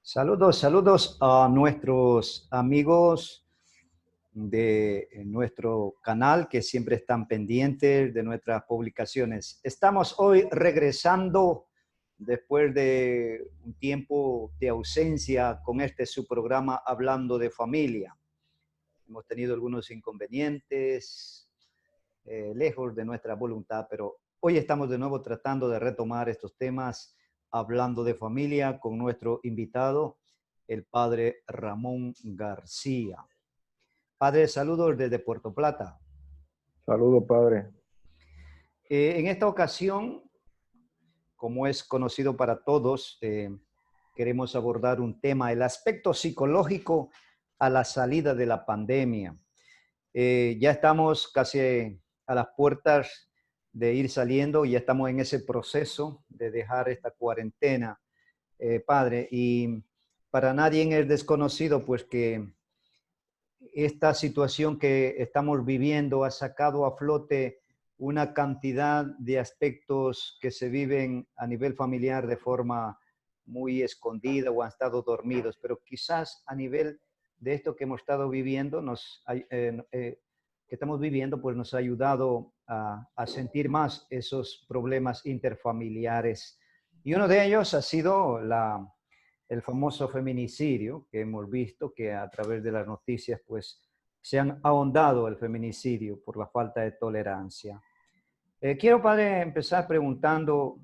Saludos, saludos a nuestros amigos de nuestro canal que siempre están pendientes de nuestras publicaciones. Estamos hoy regresando después de un tiempo de ausencia con su programa Hablando de Familia. Hemos tenido algunos inconvenientes lejos de nuestra voluntad, pero hoy estamos de nuevo tratando de retomar estos temas hablando de familia con nuestro invitado, el padre Ramón García. Padre, saludos desde Puerto Plata. Saludos, padre. En esta ocasión, como es conocido para todos, queremos abordar un tema, el aspecto psicológico a la salida de la pandemia. Ya estamos casi a las puertas de ir saliendo y ya estamos en ese proceso de dejar esta cuarentena, padre. Y para nadie es desconocido, pues, que esta situación que estamos viviendo ha sacado a flote una cantidad de aspectos que se viven a nivel familiar de forma muy escondida o han estado dormidos, pero quizás a nivel de esto que hemos estado viviendo, que estamos viviendo, pues nos ha ayudado a sentir más esos problemas interfamiliares. Y uno de ellos ha sido el famoso feminicidio que hemos visto, que a través de las noticias pues se han ahondado el feminicidio por la falta de tolerancia. Quiero, padre, empezar preguntando,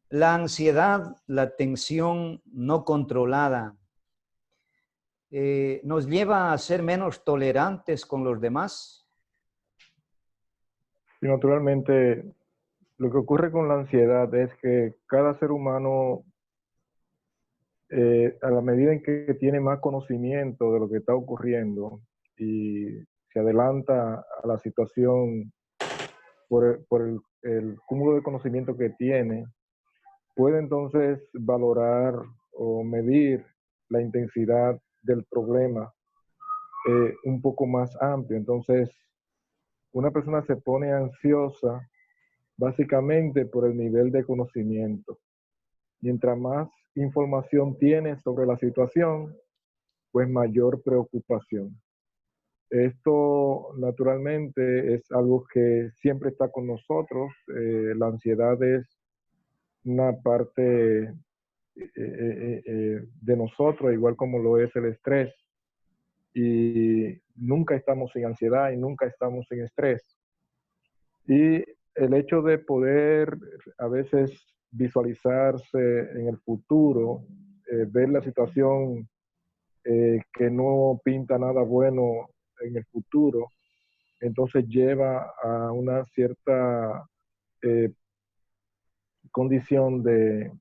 la ansiedad, la tensión no controlada, ¿nos lleva a ser menos tolerantes con los demás? Y naturalmente, lo que ocurre con la ansiedad es que cada ser humano, a la medida en que tiene más conocimiento de lo que está ocurriendo y se adelanta a la situación por el cúmulo de conocimiento que tiene, puede entonces valorar o medir la intensidad del problema un poco más amplio. Entonces, una persona se pone ansiosa básicamente por el nivel de conocimiento. Mientras más información tienes sobre la situación, pues mayor preocupación. Esto naturalmente es algo que siempre está con nosotros. La ansiedad es una parte de nosotros, igual como lo es el estrés. Y nunca estamos sin ansiedad y nunca estamos sin estrés. Y el hecho de poder a veces visualizarse en el futuro, ver la situación que no pinta nada bueno en el futuro, entonces lleva a una cierta eh, condición de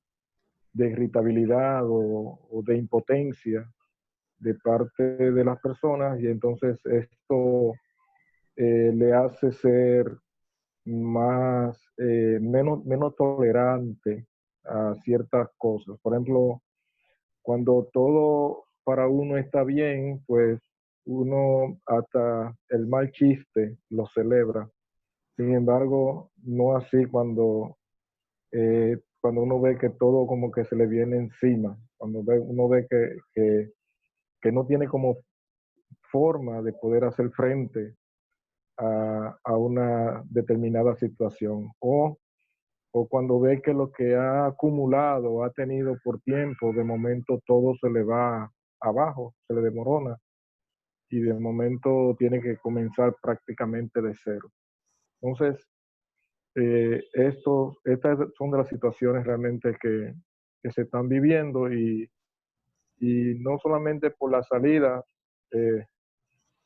irritabilidad o de impotencia de parte de las personas, y entonces esto le hace ser menos tolerante a ciertas cosas. Por ejemplo, cuando todo para uno está bien, pues uno hasta el mal chiste lo celebra. Sin embargo, no así cuando uno ve que todo como que se le viene encima, cuando uno ve que no tiene como forma de poder hacer frente a una determinada situación, o cuando ve que lo que ha acumulado, ha tenido por tiempo, de momento todo se le va abajo, se le desmorona, y de momento tiene que comenzar prácticamente de cero. Entonces, estas son de las situaciones realmente que se están viviendo, y no solamente por la salida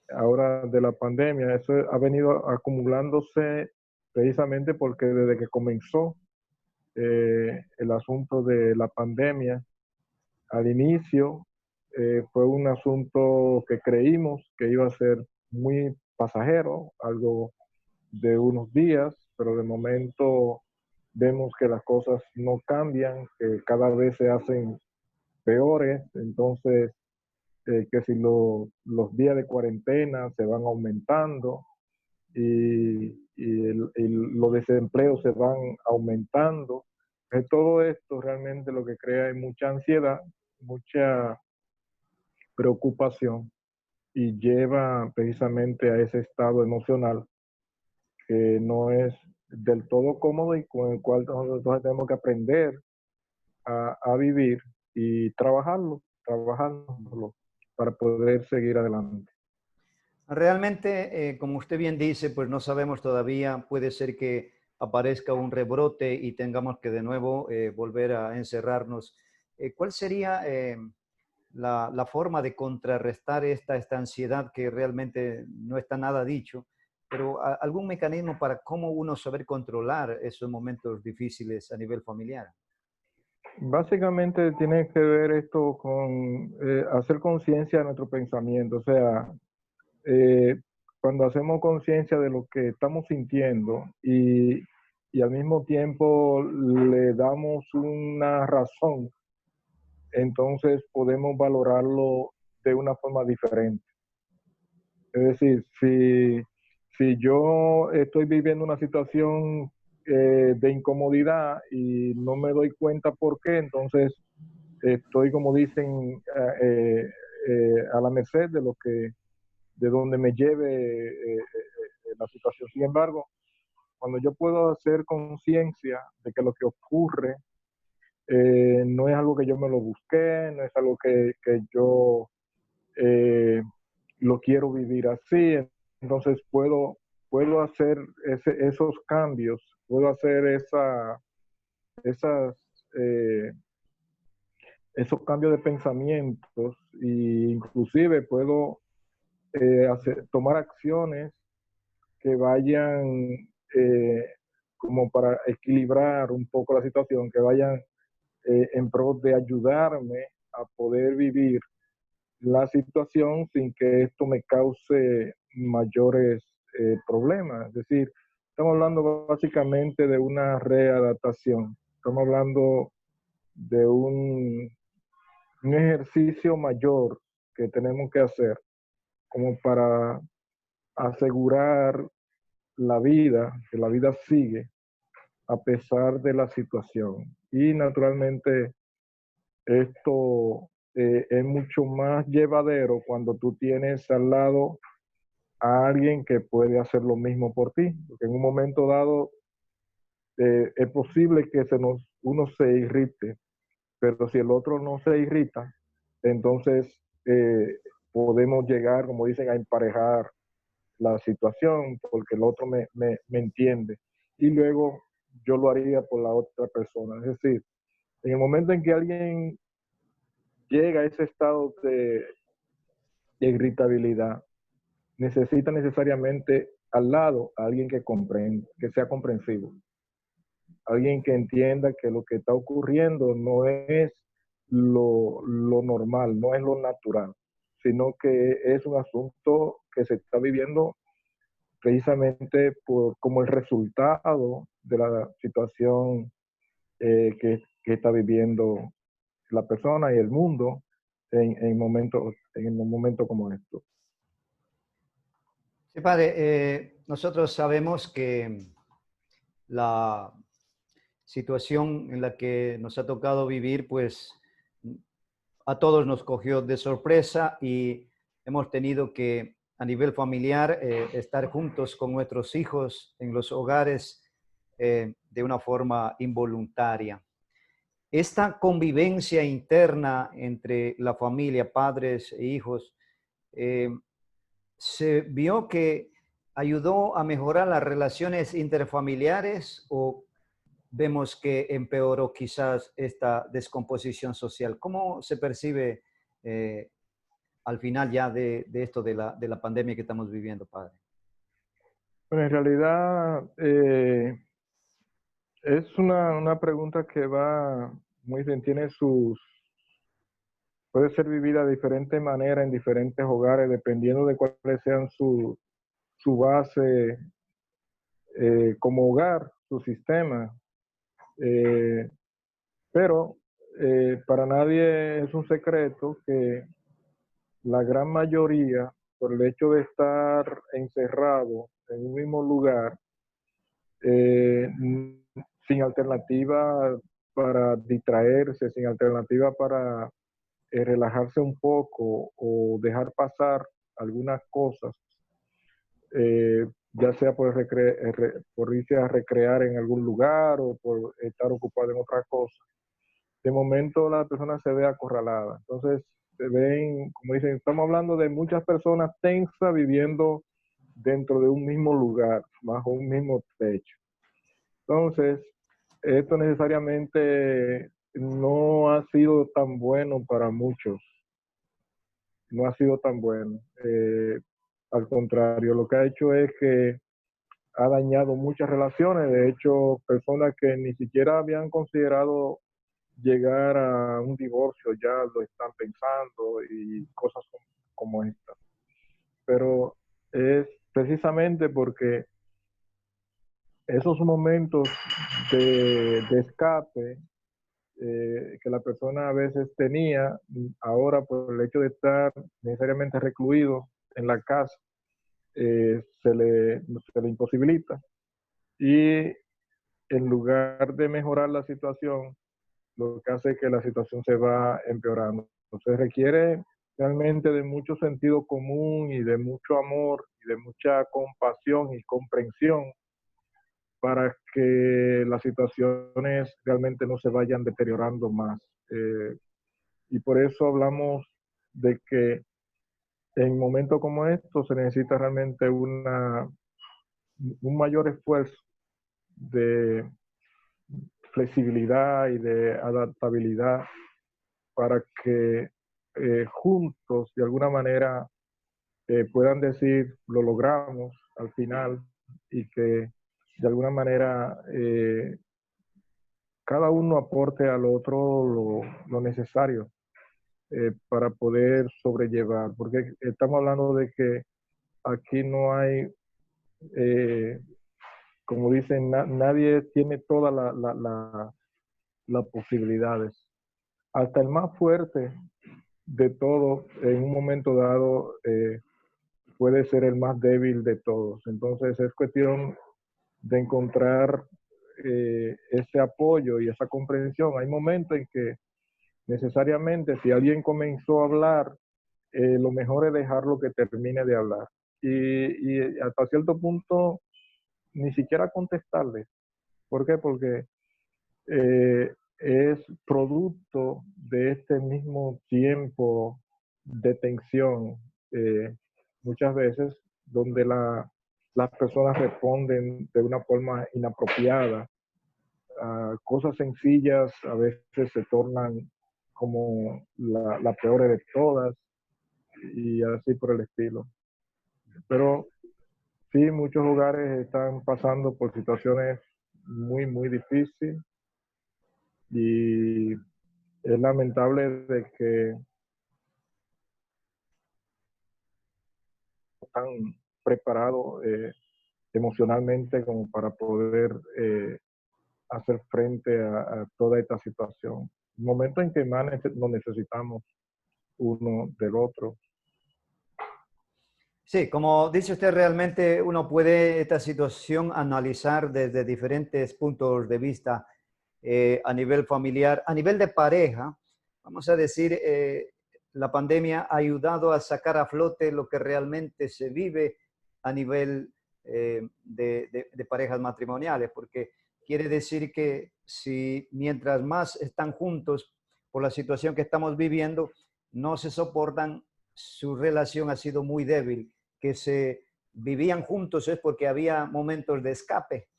ahora de la pandemia, eso ha venido acumulándose precisamente porque desde que comenzó el asunto de la pandemia, al inicio fue un asunto que creímos que iba a ser muy pasajero, algo de unos días, pero de momento vemos que las cosas no cambian, que cada vez se hacen peores. Entonces, que si los días de cuarentena se van aumentando, y los desempleos se van aumentando. Todo esto realmente lo que crea es mucha ansiedad, mucha preocupación y lleva precisamente a ese estado emocional que no es del todo cómodo y con el cual nosotros tenemos que aprender a vivir y trabajarlo para poder seguir adelante. Realmente, como usted bien dice, pues no sabemos todavía, puede ser que aparezca un rebrote y tengamos que de nuevo volver a encerrarnos. ¿Cuál sería la forma de contrarrestar esta ansiedad que realmente no está nada dicho, pero algún mecanismo para cómo uno saber controlar esos momentos difíciles a nivel familiar? Básicamente tiene que ver esto con hacer conciencia de nuestro pensamiento, o sea, eh, cuando hacemos conciencia de lo que estamos sintiendo y al mismo tiempo le damos una razón, entonces podemos valorarlo de una forma diferente. Es decir, si yo estoy viviendo una situación de incomodidad y no me doy cuenta por qué, entonces estoy, como dicen, a la merced de lo que, de donde me lleve la situación. Sin embargo, cuando yo puedo hacer conciencia de que lo que ocurre no es algo que yo me lo busqué, no es algo que yo eh, lo quiero vivir así, entonces puedo hacer esos cambios, puedo hacer esas, eh, esos cambios de pensamientos e inclusive puedo tomar acciones que vayan eh, como para equilibrar un poco la situación, que vayan en pro de ayudarme a poder vivir la situación sin que esto me cause mayores problemas. Es decir, estamos hablando básicamente de una readaptación. Estamos hablando de un ejercicio mayor que tenemos que hacer como para asegurar la vida, que la vida sigue a pesar de la situación. Y naturalmente esto es mucho más llevadero cuando tú tienes al lado a alguien que puede hacer lo mismo por ti, porque en un momento dado es posible que uno se irrite, pero si el otro no se irrita, entonces podemos llegar, como dicen, a emparejar la situación, porque el otro me entiende. Y luego yo lo haría por la otra persona. Es decir, en el momento en que alguien llega a ese estado de irritabilidad, necesita necesariamente al lado a alguien que comprenda, que sea comprensivo, alguien que entienda que lo que está ocurriendo no es lo normal, no es lo natural, sino que es un asunto que se está viviendo precisamente como el resultado de la situación que está viviendo la persona y el mundo en un momento como esto. Sí, padre, nosotros sabemos que la situación en la que nos ha tocado vivir, pues a todos nos cogió de sorpresa y hemos tenido que, a nivel familiar, estar juntos con nuestros hijos en los hogares de una forma involuntaria. Esta convivencia interna entre la familia, padres e hijos, eh, se vio que ayudó a mejorar las relaciones interfamiliares o vemos que empeoró quizás esta descomposición social. ¿Cómo se percibe eh, al final ya de esto de la pandemia que estamos viviendo, padre? Bueno, en realidad es una pregunta que va muy bien, puede ser vivida de diferente manera en diferentes hogares, dependiendo de cuáles sean su base como hogar, su sistema. Eh, pero para nadie es un secreto que la gran mayoría por el hecho de estar encerrado en un mismo lugar, eh, sin alternativa para distraerse, sin alternativa para relajarse un poco o dejar pasar algunas cosas, ya sea por irse a recrear en algún lugar o por estar ocupado en otra cosa. De momento la persona se ve acorralada. Entonces, se ven, como dicen, estamos hablando de muchas personas tensas viviendo dentro de un mismo lugar, bajo un mismo techo. Entonces, esto necesariamente no ha sido tan bueno para muchos, no ha sido tan bueno. Al contrario, lo que ha hecho es que ha dañado muchas relaciones. De hecho, personas que ni siquiera habían considerado llegar a un divorcio ya lo están pensando y cosas como esta. Pero es precisamente porque esos momentos de escape que la persona a veces tenía, ahora por el hecho de estar necesariamente recluido en la casa, se le imposibilita. Y en lugar de mejorar la situación, lo que hace es que la situación se va empeorando. Entonces requiere realmente de mucho sentido común y de mucho amor y de mucha compasión y comprensión para que las situaciones realmente no se vayan deteriorando más. Y por eso hablamos de que en momentos como estos se necesita realmente un mayor esfuerzo de flexibilidad y de adaptabilidad para que juntos de alguna manera puedan decir lo logramos al final y que de alguna manera cada uno aporte al otro lo necesario para poder sobrellevar, porque estamos hablando de que aquí no hay, eh, como dicen, nadie tiene todas las posibilidades. Hasta el más fuerte de todos, en un momento dado, puede ser el más débil de todos. Entonces es cuestión de encontrar ese apoyo y esa comprensión. Hay momentos en que necesariamente si alguien comenzó a hablar, lo mejor es dejarlo que termine de hablar. Y hasta cierto punto ni siquiera contestarle. ¿Por qué? Porque es producto de este mismo tiempo de tensión, muchas veces donde las personas responden de una forma inapropiada. Cosas sencillas a veces se tornan como la peor de todas y así por el estilo. Pero sí, muchos hogares están pasando por situaciones muy, muy difíciles y es lamentable de que están preparados emocionalmente como para poder hacer frente a toda esta situación. Un momento en que más nos necesitamos uno del otro. Sí, como dice usted, realmente uno puede esta situación analizar desde diferentes puntos de vista a nivel familiar, a nivel de pareja. Vamos a decir, la pandemia ha ayudado a sacar a flote lo que realmente se vive a nivel de parejas matrimoniales, porque quiere decir que si mientras más están juntos por la situación que estamos viviendo, no se soportan, su relación ha sido muy débil, que se vivían juntos es porque había momentos de escape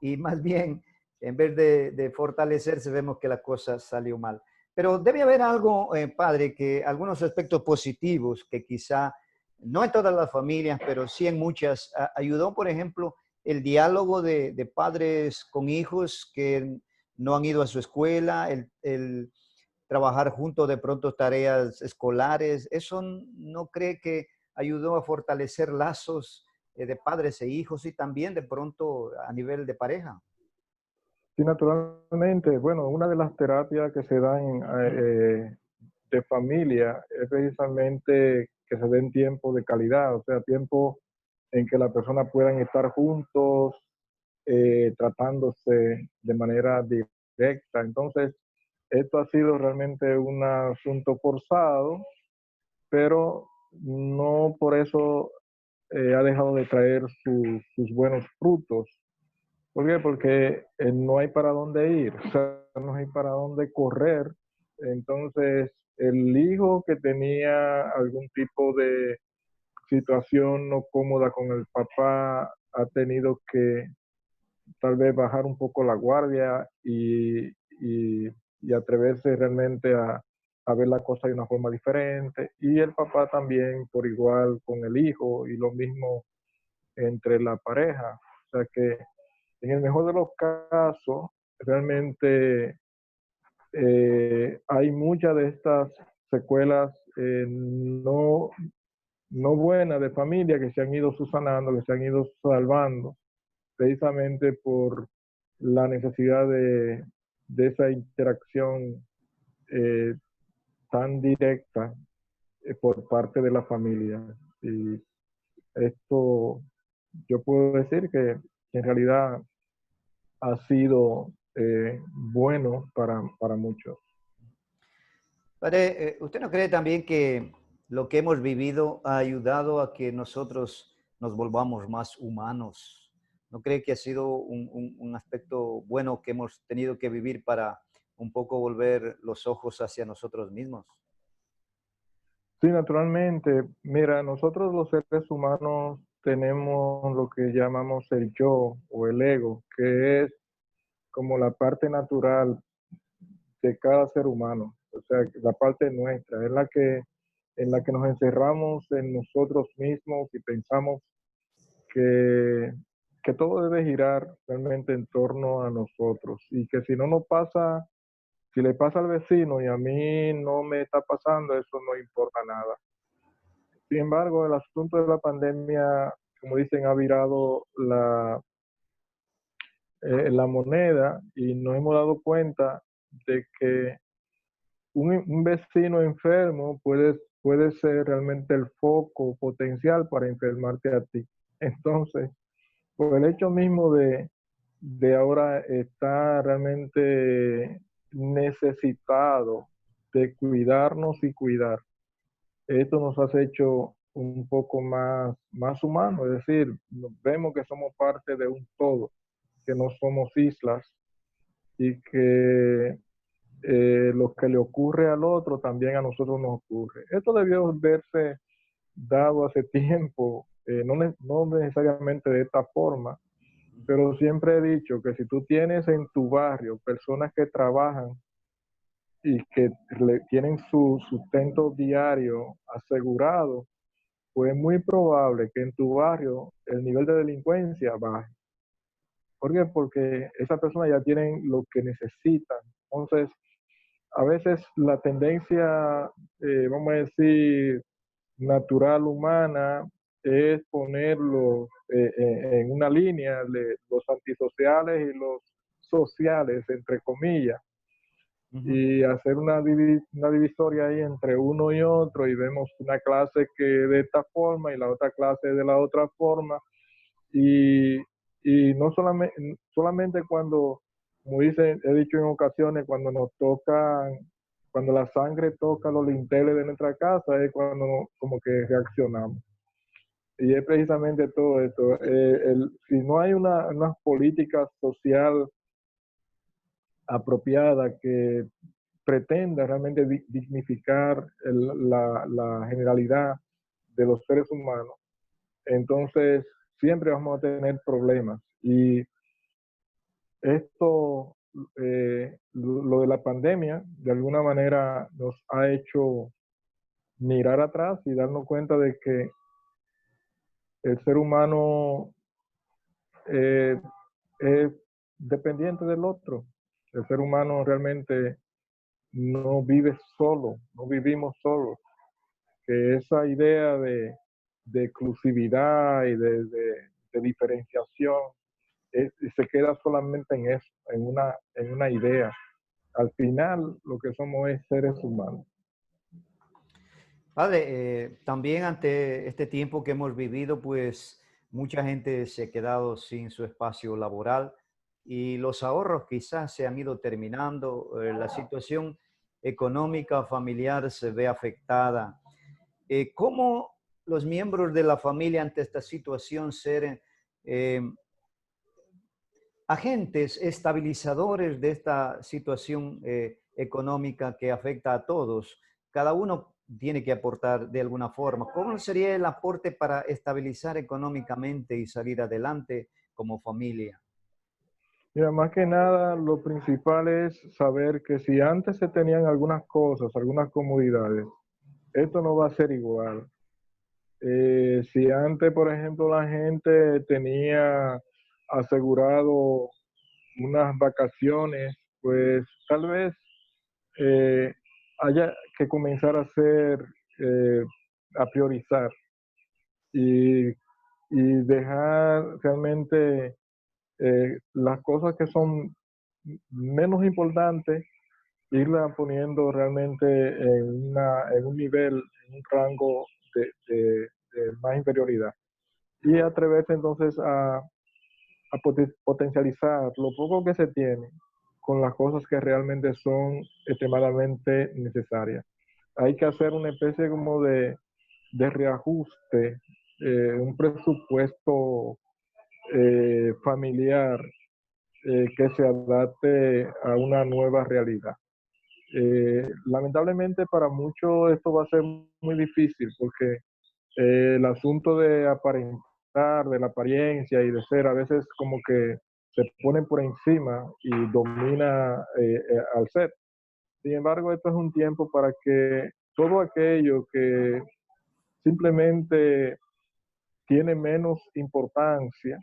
y más bien en vez de fortalecerse vemos que la cosa salió mal. Pero debe haber algo, padre, que algunos aspectos positivos que quizá no en todas las familias, pero sí en muchas, ayudó, por ejemplo, el diálogo de padres con hijos que no han ido a su escuela, el trabajar juntos de pronto tareas escolares. ¿Eso no cree que ayudó a fortalecer lazos de padres e hijos y también de pronto a nivel de pareja? Sí, naturalmente, bueno, una de las terapias que se dan de familia es precisamente que se den tiempo de calidad, o sea, tiempo en que las personas puedan estar juntos, tratándose de manera directa. Entonces, esto ha sido realmente un asunto forzado, pero no por eso ha dejado de traer sus buenos frutos. ¿Por qué? Porque no hay para dónde ir, o sea, no hay para dónde correr. Entonces, el hijo que tenía algún tipo de situación no cómoda con el papá ha tenido que tal vez bajar un poco la guardia y atreverse realmente a ver la cosa de una forma diferente. Y el papá también por igual con el hijo y lo mismo entre la pareja. O sea que en el mejor de los casos, realmente hay muchas de estas secuelas no buenas de familia que se han ido subsanando, que se han ido salvando, precisamente por la necesidad de esa interacción eh, tan directa por parte de la familia. Y esto yo puedo decir que en realidad ha sido bueno para muchos. Padre, ¿usted no cree también que lo que hemos vivido ha ayudado a que nosotros nos volvamos más humanos? ¿No cree que ha sido un aspecto bueno que hemos tenido que vivir para un poco volver los ojos hacia nosotros mismos? Sí, naturalmente. Mira, nosotros los seres humanos tenemos lo que llamamos el yo o el ego, que es como la parte natural de cada ser humano. O sea, la parte nuestra, es en la que nos encerramos en nosotros mismos y pensamos que, que todo debe girar realmente en torno a nosotros y que si no nos pasa, si le pasa al vecino y a mí no me está pasando, eso no importa nada. Sin embargo, el asunto de la pandemia, como dicen, ha virado la moneda y nos hemos dado cuenta de que un vecino enfermo puede ser realmente el foco potencial para enfermarte a ti. Entonces, por el hecho mismo de ahora estar realmente necesitado de cuidarnos y cuidar, esto nos hace hecho un poco más humanos, es decir, vemos que somos parte de un todo, que no somos islas y que lo que le ocurre al otro también a nosotros nos ocurre. Esto debió verse dado hace tiempo, no necesariamente de esta forma, pero siempre he dicho que si tú tienes en tu barrio personas que trabajan y que tienen su sustento diario asegurado, pues es muy probable que en tu barrio el nivel de delincuencia baje. ¿Por qué? Porque esas personas ya tienen lo que necesitan. Entonces, a veces la tendencia, vamos a decir, natural humana es ponerlo en una línea de los antisociales y los sociales, entre comillas, Ujú. y hacer una divisoria ahí entre uno y otro y vemos una clase que de esta forma y la otra clase de la otra forma y, y no solamente cuando, como he dicho en ocasiones, cuando la sangre toca los linteles de nuestra casa es cuando como que reaccionamos. Y es precisamente todo esto. Si no hay una política social apropiada que pretenda realmente dignificar la generalidad de los seres humanos, entonces siempre vamos a tener problemas. Y esto, lo de la pandemia, de alguna manera nos ha hecho mirar atrás y darnos cuenta de que el ser humano eh, es dependiente del otro. El ser humano realmente no vive solo, no vivimos solos. Que esa idea de exclusividad y de diferenciación se queda solamente en eso, en una idea. Al final lo que somos es seres humanos. Padre, también ante este tiempo que hemos vivido, pues mucha gente se ha quedado sin su espacio laboral y los ahorros quizás se han ido terminando. La situación económica familiar se ve afectada. ¿Cómo los miembros de la familia ante esta situación ser eh, agentes estabilizadores de esta situación económica que afecta a todos? Cada uno tiene que aportar de alguna forma. ¿Cómo sería el aporte para estabilizar económicamente y salir adelante como familia? Mira, más que nada, lo principal es saber que si antes se tenían algunas cosas, algunas comodidades, esto no va a ser igual. Si antes, por ejemplo, la gente tenía asegurado unas vacaciones, pues tal vez eh, haya que comenzar a hacer, eh, a priorizar y, y dejar realmente las cosas que son menos importantes, irla poniendo realmente en un nivel, en un rango de más inferioridad. Y atreverse entonces a potencializar lo poco que se tiene con las cosas que realmente son extremadamente necesarias. Hay que hacer una especie como de reajuste, un presupuesto familiar que se adapte a una nueva realidad. Lamentablemente para muchos esto va a ser muy difícil porque el asunto de aparentar, de la apariencia y de ser, a veces como que se pone por encima y domina al ser. Sin embargo, esto es un tiempo para que todo aquello que simplemente tiene menos importancia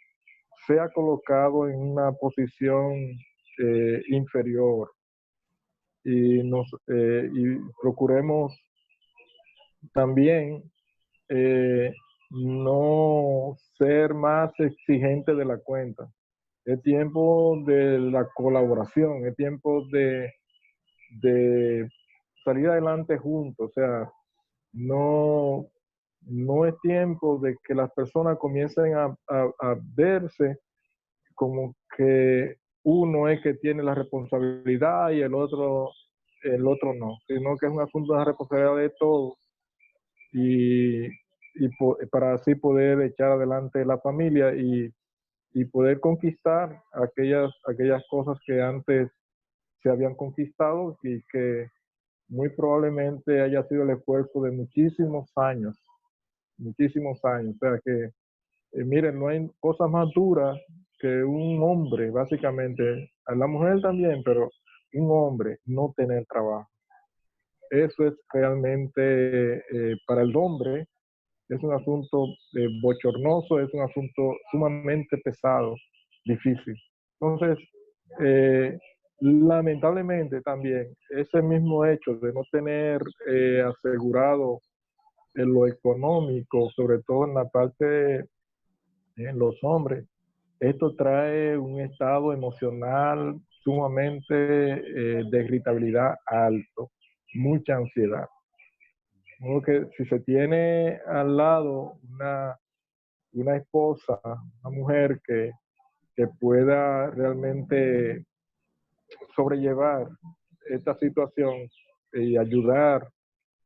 sea colocado en una posición inferior y procuremos también eh, no ser más exigente de la cuenta. Es tiempo de la colaboración, es tiempo de salir adelante juntos. O sea, no, no es tiempo de que las personas comiencen a verse como que uno es que tiene la responsabilidad y el otro no, sino que es un asunto de responsabilidad de todos y, para así poder echar adelante la familia y poder conquistar aquellas cosas que antes se habían conquistado y que muy probablemente haya sido el esfuerzo de muchísimos años. O sea que, miren, no hay cosa más dura que un hombre, básicamente, a la mujer también, pero un hombre no tener trabajo. Eso es realmente para el hombre es un asunto bochornoso, es un asunto sumamente pesado, difícil. Entonces, lamentablemente también, ese mismo hecho de no tener asegurado en lo económico, sobre todo en la parte de los hombres, esto trae un estado emocional sumamente de irritabilidad alto, mucha ansiedad. Como que si se tiene al lado una esposa, una mujer que pueda realmente sobrellevar esta situación y ayudar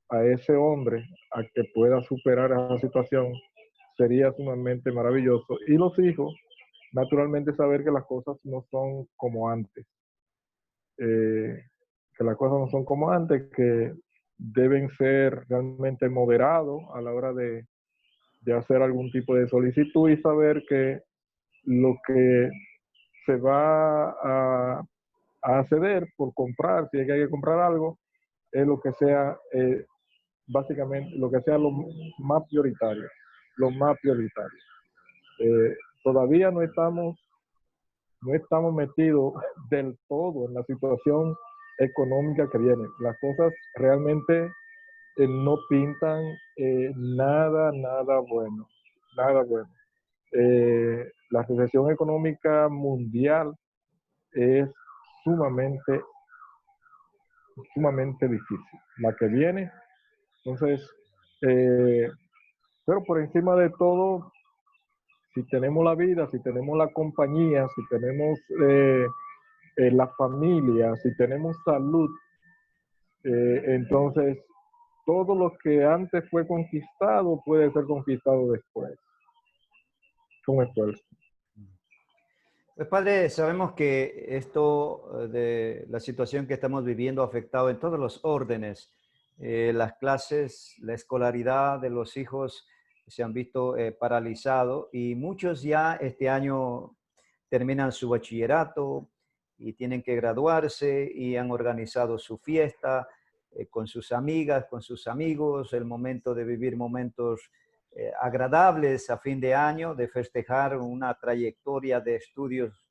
a ese hombre a que pueda superar esa situación, sería sumamente maravilloso. Y los hijos, naturalmente saber que las cosas no son como antes, eh, que las cosas no son como antes, que deben ser realmente moderados a la hora de hacer algún tipo de solicitud y saber que lo que se va a acceder por comprar, si es que hay que comprar algo, es lo que sea, básicamente, lo que sea lo más prioritario, lo más prioritario. Todavía no estamos metidos del todo en la situación económica que viene. Las cosas realmente no pintan nada bueno, nada bueno. La recesión económica mundial es sumamente difícil. La que viene, entonces, Eh, pero por encima de todo, si tenemos la vida, si tenemos la compañía, si tenemos la familia, si tenemos salud, entonces todo lo que antes fue conquistado puede ser conquistado después, con esfuerzo. Pues padre, sabemos que esto de la situación que estamos viviendo ha afectado en todos los órdenes. Las clases, la escolaridad de los hijos se han visto paralizados y muchos ya este año terminan su bachillerato y tienen que graduarse y han organizado su fiesta con sus amigas, con sus amigos, el momento de vivir momentos agradables a fin de año, de festejar una trayectoria de estudios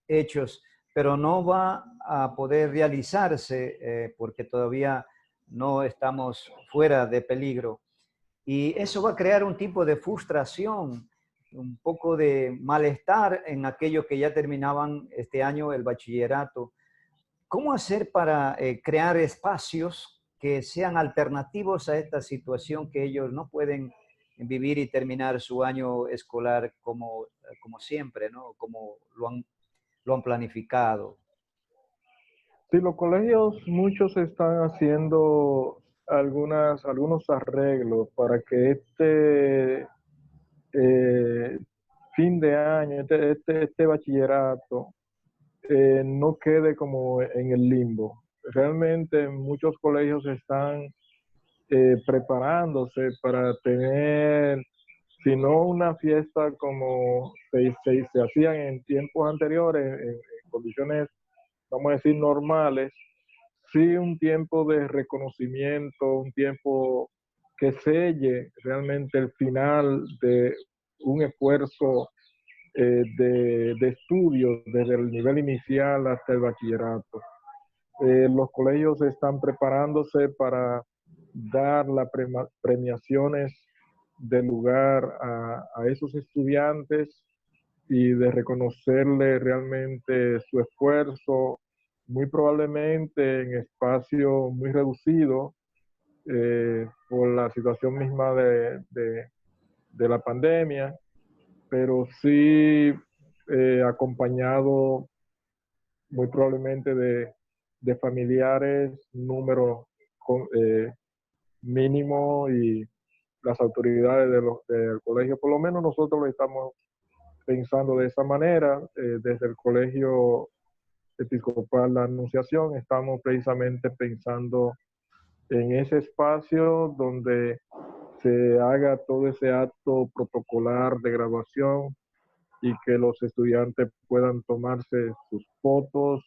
hechos, pero no va a poder realizarse porque todavía no estamos fuera de peligro. Y eso va a crear un tipo de frustración, un poco de malestar en aquellos que ya terminaban este año el bachillerato. ¿Cómo hacer para crear espacios que sean alternativos a esta situación que ellos no pueden vivir y terminar su año escolar como siempre, ¿no? Como lo han planificado? Sí, los colegios muchos están haciendo algunos arreglos para que fin de año, este bachillerato, no quede como en el limbo. Realmente muchos colegios están preparándose para tener, si no una fiesta como se hacían en tiempos anteriores, en condiciones, vamos a decir, normales, sí un tiempo de reconocimiento, un tiempo que selle realmente el final de un esfuerzo de estudios desde el nivel inicial hasta el bachillerato. Los colegios están preparándose para dar las premiaciones de lugar a esos estudiantes y de reconocerle realmente su esfuerzo, muy probablemente en espacio muy reducido por la situación misma de la pandemia, pero sí acompañado muy probablemente de familiares, número mínimo y las autoridades del colegio, por lo menos nosotros lo estamos pensando de esa manera, desde el colegio episcopal La Anunciación, estamos precisamente pensando en ese espacio donde se haga todo ese acto protocolar de graduación y que los estudiantes puedan tomarse sus fotos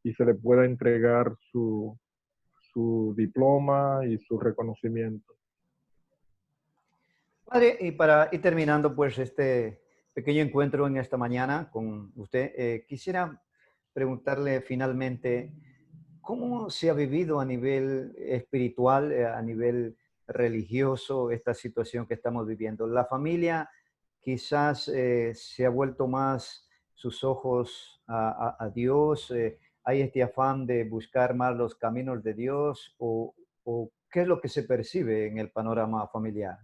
y se le pueda entregar su diploma y su reconocimiento. Padre, y para ir terminando pues este pequeño encuentro en esta mañana con usted, quisiera preguntarle finalmente, ¿cómo se ha vivido a nivel espiritual, a nivel religioso, esta situación que estamos viviendo? La familia quizás se ha vuelto más sus ojos a Dios, hay este afán de buscar más los caminos de Dios o ¿qué es lo que se percibe en el panorama familiar?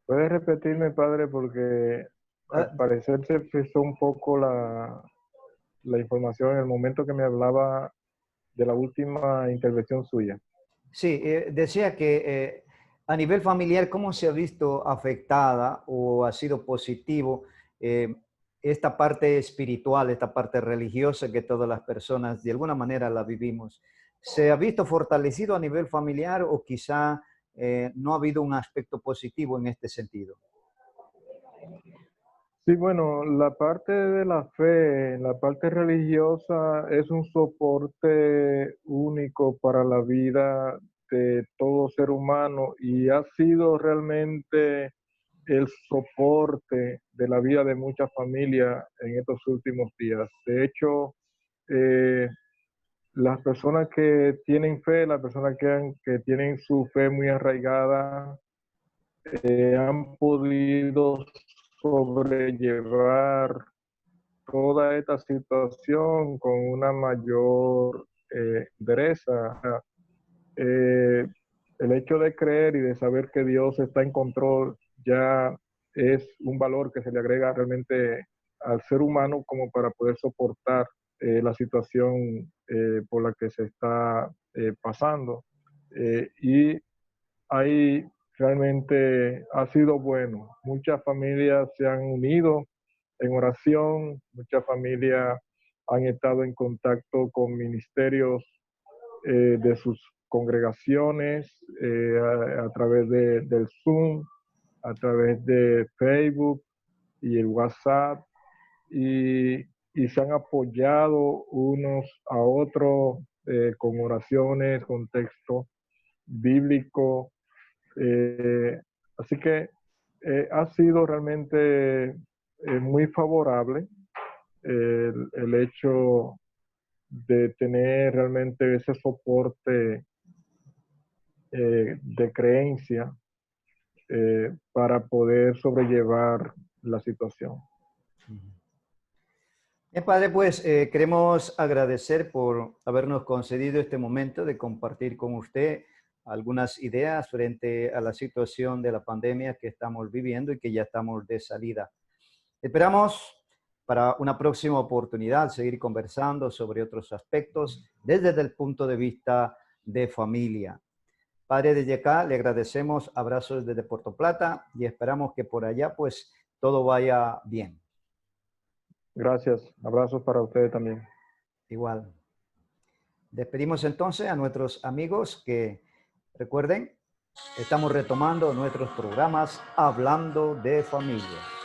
¿Puedes repetirme, padre? Porque al Ah, parecer se frizó un poco la información en el momento que me hablaba de la última intervención suya. sí, decía que a nivel familiar, ¿cómo se ha visto afectada o ha sido positivo eh, esta parte espiritual, esta parte religiosa que todas las personas de alguna manera la vivimos? ¿Se ha visto fortalecido a nivel familiar o quizá no ha habido un aspecto positivo en este sentido? Sí, bueno, la parte de la fe, la parte religiosa es un soporte único para la vida de todo ser humano y ha sido realmente el soporte de la vida de muchas familias en estos últimos días. De hecho, eh, las personas que tienen fe, las personas que tienen su fe muy arraigada, han podido sobrellevar toda esta situación con una mayor entereza. El hecho de creer y de saber que Dios está en control ya es un valor que se le agrega realmente al ser humano como para poder soportar la situación por la que se está pasando. Y ahí realmente ha sido bueno. Muchas familias se han unido en oración, muchas familias han estado en contacto con ministerios de sus congregaciones a través del Zoom, a través de Facebook y el WhatsApp, y, y se han apoyado unos a otros con oraciones, con texto bíblico. Eh, Así que ha sido realmente muy favorable el hecho de tener realmente ese soporte de creencia para poder sobrellevar la situación. Bien, Padre, pues queremos agradecer por habernos concedido este momento de compartir con usted algunas ideas frente a la situación de la pandemia que estamos viviendo y que ya estamos de salida. Esperamos para una próxima oportunidad seguir conversando sobre otros aspectos desde el punto de vista de familia. Padre, desde acá le agradecemos, abrazos desde Puerto Plata y esperamos que por allá pues todo vaya bien. Gracias, abrazos para ustedes también. Igual. Despedimos entonces a nuestros amigos que recuerden, estamos retomando nuestros programas Hablando de Familia.